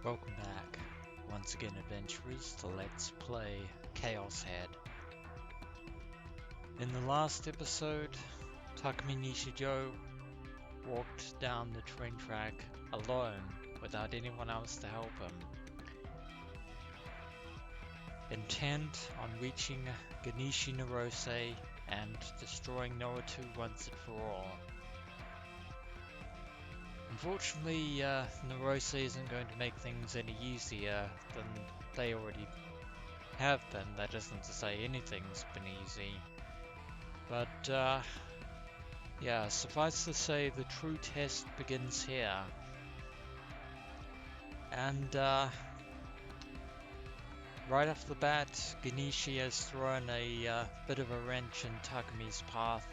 Welcome back, once again adventurers, to Let's Play ChäoS Head. In the last episode, Takumi Nishijo walked down the train track alone, without anyone else to help him, intent on reaching Genichi Narose and destroying Noatu once and for all. Unfortunately, Narose isn't going to make things any easier than they already have been. That isn't to say anything's been easy. But, yeah, suffice to say the true test begins here. And, right off the bat, Genichi has thrown a bit of a wrench in Takumi's path.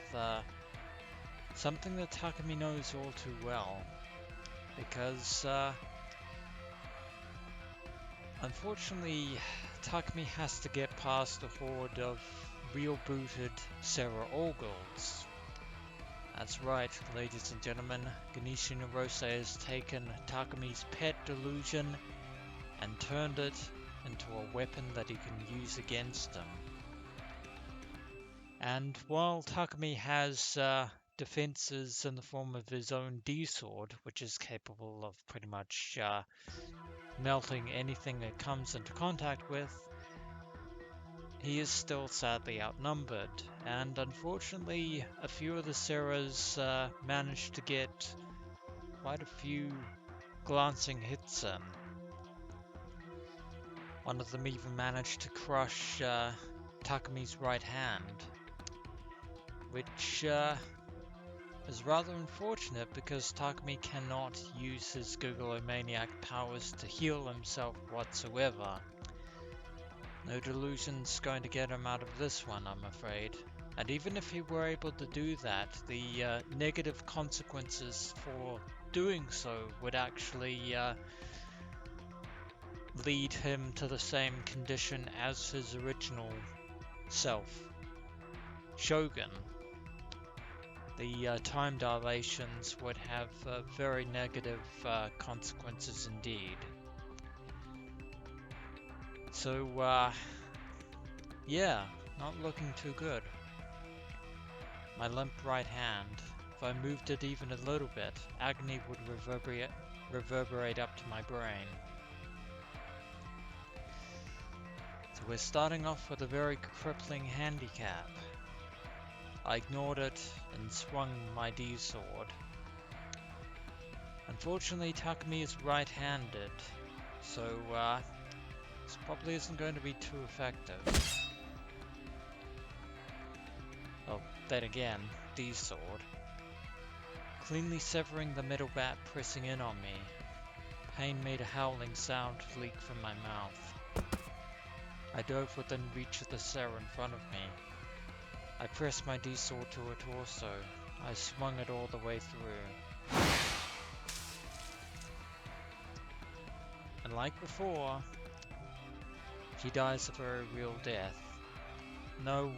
Something that Takumi knows all too well. Because, unfortunately, Takumi has to get past a horde of real-booted Seira Orgels. That's right, ladies and gentlemen, Genichi Narose has taken Takumi's pet delusion and turned it into a weapon that he can use against him. And while Takumi has defenses in the form of his own D-sword, which is capable of pretty much melting anything it comes into contact with, he is still sadly outnumbered, and unfortunately a few of the Seiras managed to get quite a few glancing hits in. One of them even managed to crush Takumi's right hand, which is rather unfortunate because Takumi cannot use his gigalomaniac powers to heal himself whatsoever. No delusion's going to get him out of this one, I'm afraid. And even if he were able to do that, the negative consequences for doing so would actually lead him to the same condition as his original self, Shogun. The time dilations would have very negative consequences indeed. So, yeah, not looking too good. My limp right hand, if I moved it even a little bit, agony would reverberate up to my brain. So we're starting off with a very crippling handicap. I ignored it and swung my D-sword. Unfortunately, Takumi is right-handed, so this probably isn't going to be too effective. Oh, then again, D-sword. Cleanly severing the middle bat pressing in on me. Pain made a howling sound leak from my mouth. I dove within reach of the Seira in front of me. I pressed my D-sword to her torso. I swung it all the way through. And like before, she dies a very real death. No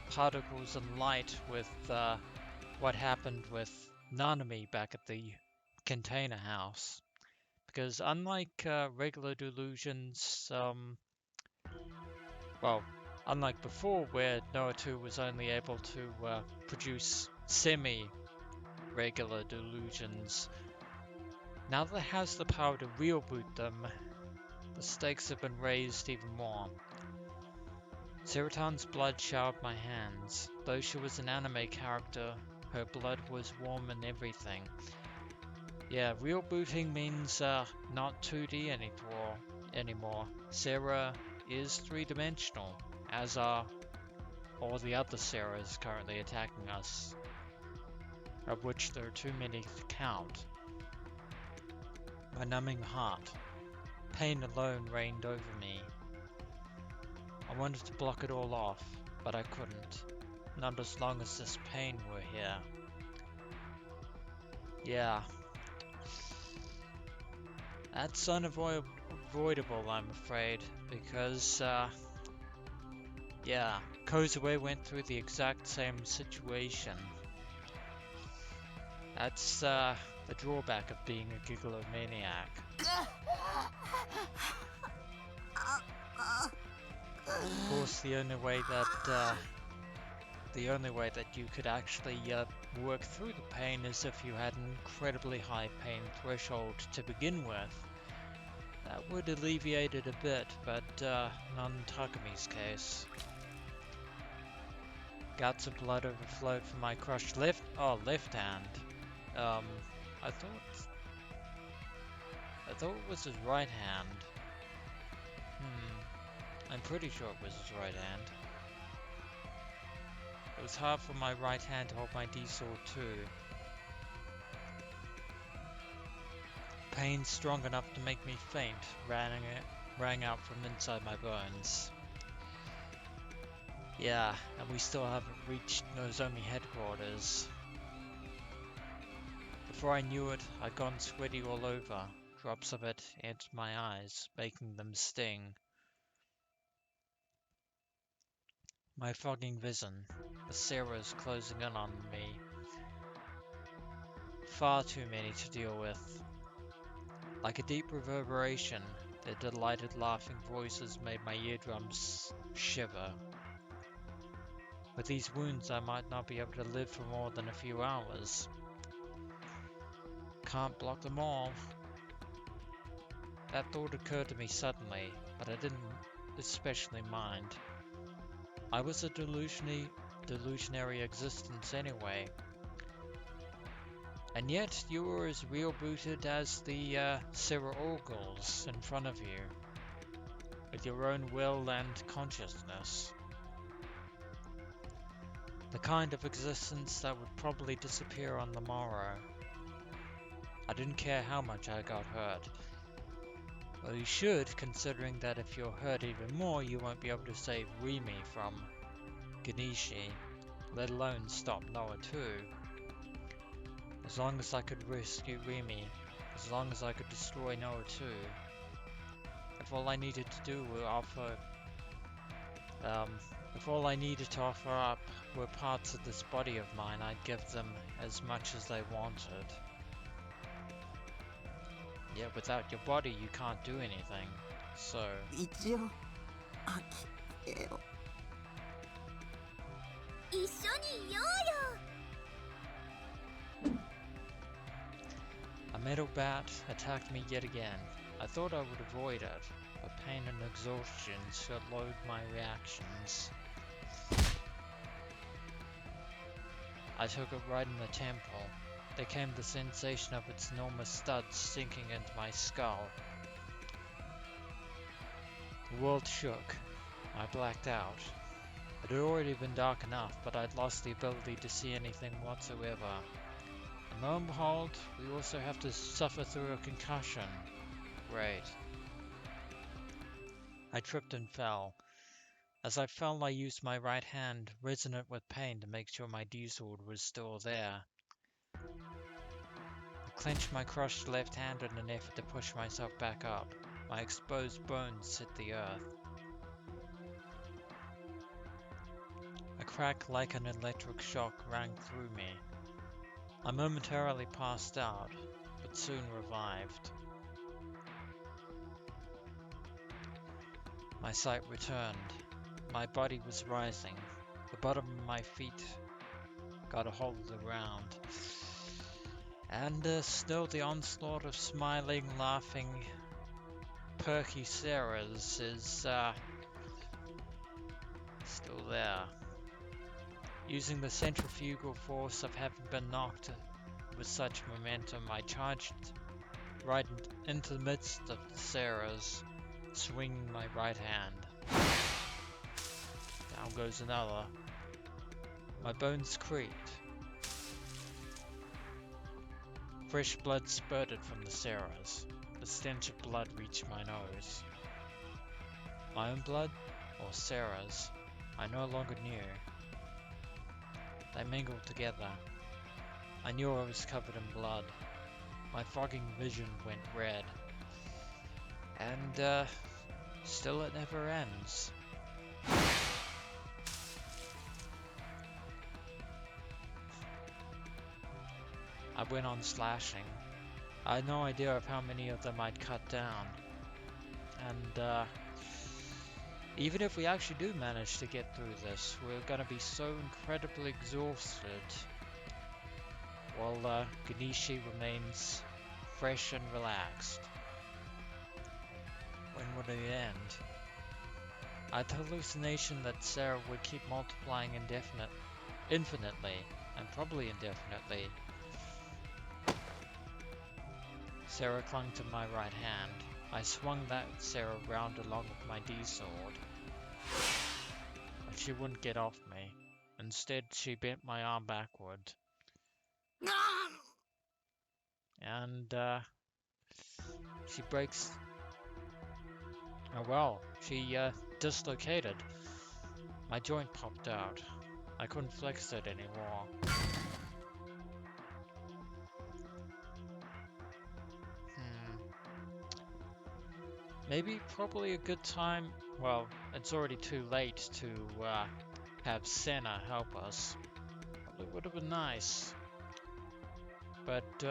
particles and light with what happened with Nanami back at the container house. Because unlike regular delusions, well, unlike before where Noatu was only able to produce semi-regular delusions, now that it has the power to real boot them, the stakes have been raised even more. Seira-tan's blood showered my hands. Though she was an anime character, her blood was warm and everything. Yeah, real booting means not 2D anymore. Seira is 3-dimensional, as are all the other Seiras currently attacking us, of which there are too many to count. My numbing heart. Pain alone reigned over me. I wanted to block it all off, but I couldn't. Not as long as this pain were here. Yeah. That's unavoidable, I'm afraid, because, yeah, Kozue went through the exact same situation. That's the drawback of being a gigalomaniac. Of course, the only way that you could actually work through the pain is if you had an incredibly high pain threshold to begin with. That would alleviate it a bit, but not in Takumi's case. Guts of blood overflowed from my crushed left hand. I thought it was his right hand. I'm pretty sure it was his right hand. It was hard for my right hand to hold my D-sword too. Pain strong enough to make me faint rang out from inside my bones. Yeah, and we still haven't reached Nozomi headquarters. Before I knew it, I'd gone sweaty all over. Drops of it entered my eyes, making them sting. My fogging vision, the Seiras closing in on me. Far too many to deal with. Like a deep reverberation, their delighted laughing voices made my eardrums shiver. With these wounds, I might not be able to live for more than a few hours. Can't block them all. That thought occurred to me suddenly, but I didn't especially mind. I was a delusionary existence anyway. And yet, you were as real-booted as the Seira Orgels in front of you, with your own will and consciousness. The kind of existence that would probably disappear on the morrow. I didn't care how much I got hurt. Well, you should, considering that if you're hurt even more, you won't be able to save Rimi from Genichi, let alone stop Noah too. As long as I could rescue Rimi, as long as I could destroy Noah too, if all I needed to offer up were parts of this body of mine, I'd give them as much as they wanted. Yet without your body, you can't do anything. So... A metal bat attacked me yet again. I thought I would avoid it, but pain and exhaustion should load my reactions. I took it right in the temple. There came the sensation of its enormous studs sinking into my skull. The world shook. I blacked out. It had already been dark enough, but I'd lost the ability to see anything whatsoever. And lo and behold, we also have to suffer through a concussion. Great. I tripped and fell. As I fell, I used my right hand, resonant with pain, to make sure my D-sword was still there. I clenched my crushed left hand in an effort to push myself back up. My exposed bones hit the earth. A crack like an electric shock rang through me. I momentarily passed out, but soon revived. My sight returned. My body was rising. The bottom of my feet got a hold of the ground. And still the onslaught of smiling, laughing, perky Seiras is still there. Using the centrifugal force of having been knocked with such momentum, I charged right into the midst of the Seiras, swinging my right hand. Down goes another. My bones creaked. Fresh blood spurted from the Seiras. The stench of blood reached my nose. My own blood, or Seira's, I no longer knew. They mingled together. I knew I was covered in blood. My fogging vision went red. And, still it never ends. I went on slashing. I had no idea of how many of them I'd cut down. And even if we actually do manage to get through this, we're gonna be so incredibly exhausted. While Genichi remains fresh and relaxed. When would it end? I had the hallucination that Seira would keep multiplying infinitely, and probably indefinitely. Seira clung to my right hand. I swung that Seira round along with my D-sword. But she wouldn't get off me. Instead, she bent my arm backward. And, she breaks... Oh well, she, dislocated. My joint popped out. I couldn't flex it anymore. Maybe probably a good time... Well, it's already too late to, have Senna help us. Probably would have been nice. But,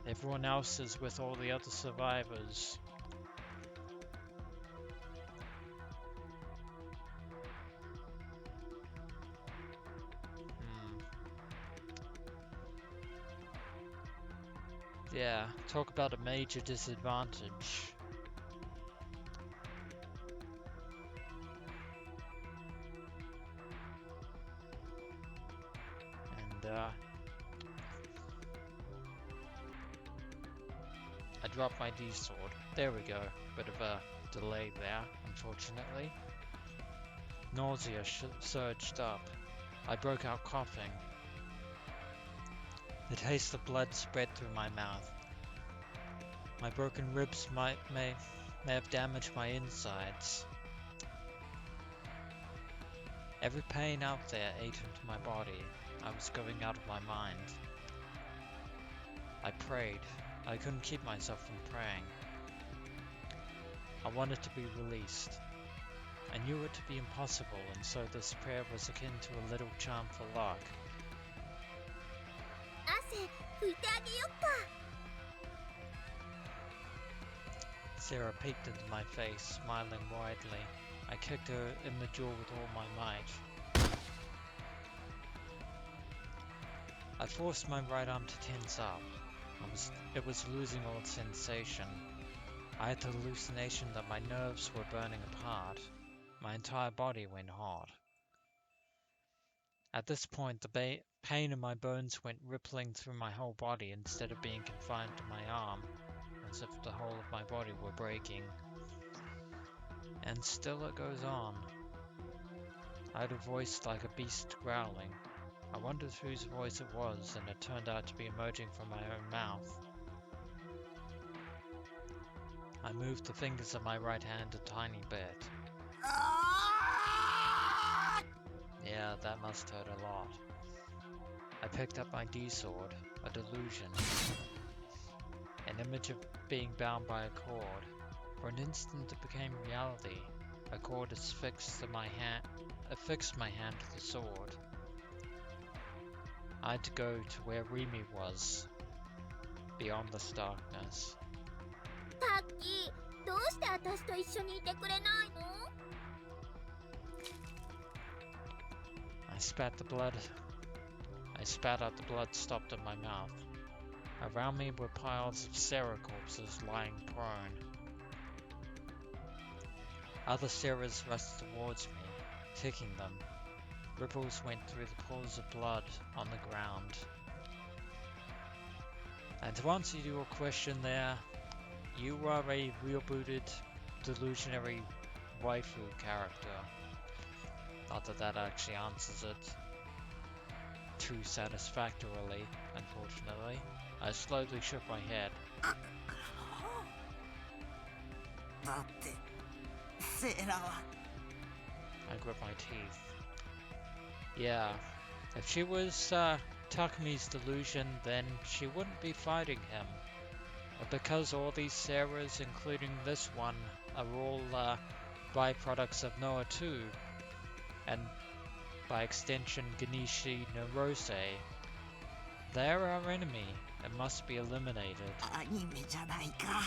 everyone else is with all the other survivors. Yeah, talk about a major disadvantage. And, I dropped my D-sword. There we go. Bit of a delay there, unfortunately. Nausea surged up. I broke out coughing. The taste of blood spread through my mouth. My broken ribs may have damaged my insides. Every pain out there ate into my body. I was going out of my mind. I prayed. I couldn't keep myself from praying. I wanted to be released. I knew it to be impossible, and so this prayer was akin to a little charm for luck. Seira peeked into my face, smiling widely. I kicked her in the jaw with all my might. I forced my right arm to tense up. It was losing all its sensation. I had the hallucination that my nerves were burning apart. My entire body went hot. At this point, the pain in my bones went rippling through my whole body instead of being confined to my arm, as if the whole of my body were breaking. And still it goes on. I had a voice like a beast growling. I wondered whose voice it was, and it turned out to be emerging from my own mouth. I moved the fingers of my right hand a tiny bit. Yeah, that must hurt a lot. I picked up my D-sword, a delusion. An image of being bound by a cord. For an instant it became reality. A cord affixed my hand to the sword. I had to go to where Rimi was, beyond this darkness. I spat out the blood stopped in my mouth. Around me were piles of Seira corpses lying prone. Other Seiras rushed towards me, kicking them. Ripples went through the pools of blood on the ground. And to answer your question there, you are a rebooted, delusionary waifu character. Not that that actually answers it too satisfactorily, unfortunately. I slowly shook my head. I gripped my teeth. Yeah, if she was Takumi's delusion, then she wouldn't be fighting him. But because all these Seiras, including this one, are all byproducts of Noah too, and by extension Genichi Narose, They're our enemy and must be eliminated. アニメじゃないか。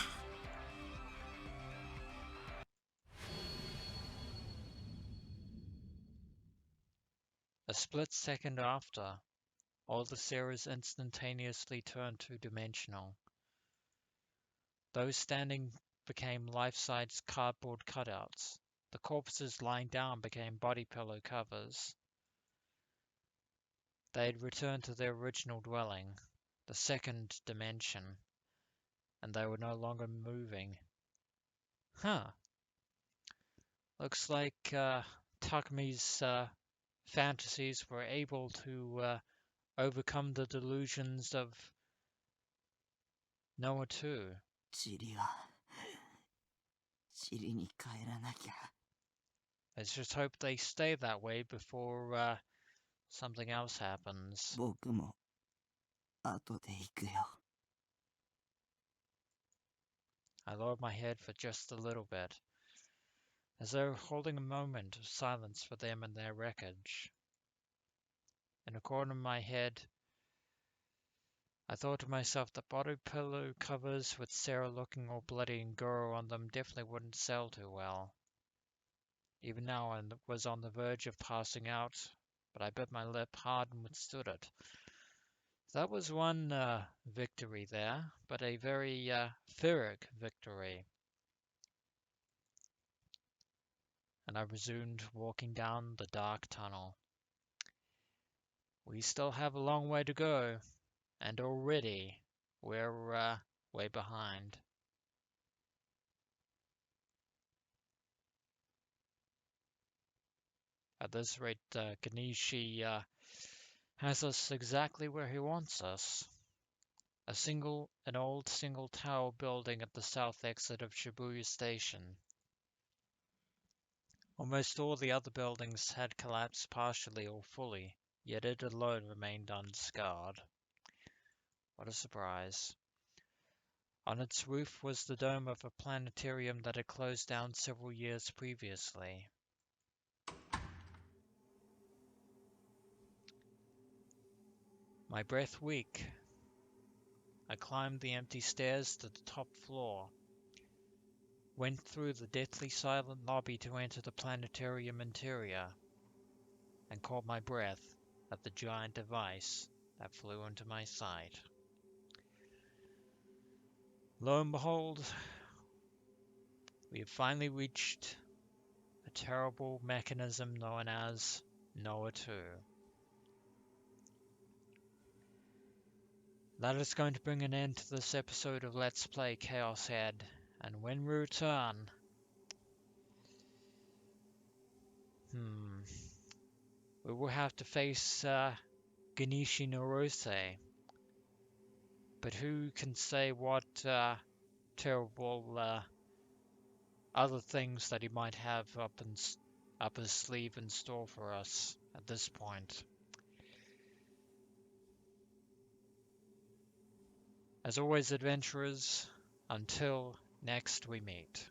A split second after, all the Seiras instantaneously turned two-dimensional. Those standing became life-size cardboard cutouts. The corpses lying down became body pillow covers. They had returned to their original dwelling, the second dimension, and they were no longer moving. Huh. Looks like Takumi's fantasies were able to overcome the delusions of Noah too. チリはチリに帰らなきゃ。 Let's just hope they stay that way before something else happens. 僕も後で行くよ。 I lowered my head for just a little bit, as though holding a moment of silence for them and their wreckage. In a corner of my head, I thought to myself that body pillow covers with Seira looking all bloody and gore on them definitely wouldn't sell too well. Even now I was on the verge of passing out, but I bit my lip hard and withstood it. That was one victory there, but a very Pyrrhic victory. And I resumed walking down the dark tunnel. We still have a long way to go, and already we're way behind. At this rate, Genichi has us exactly where he wants us. An old single tower building at the south exit of Shibuya Station. Almost all the other buildings had collapsed partially or fully, yet it alone remained unscarred. What a surprise. On its roof was the dome of a planetarium that had closed down several years previously. My breath weak, I climbed the empty stairs to the top floor, went through the deathly silent lobby to enter the planetarium interior, and caught my breath at the giant device that flew into my sight. Lo and behold, we have finally reached a terrible mechanism known as Noah 2. That is going to bring an end to this episode of Let's Play ChäoS Head, and when we return, we will have to face Genichi Norose. But who can say what terrible other things that he might have up his sleeve in store for us at this point. As always, adventurers, until next we meet.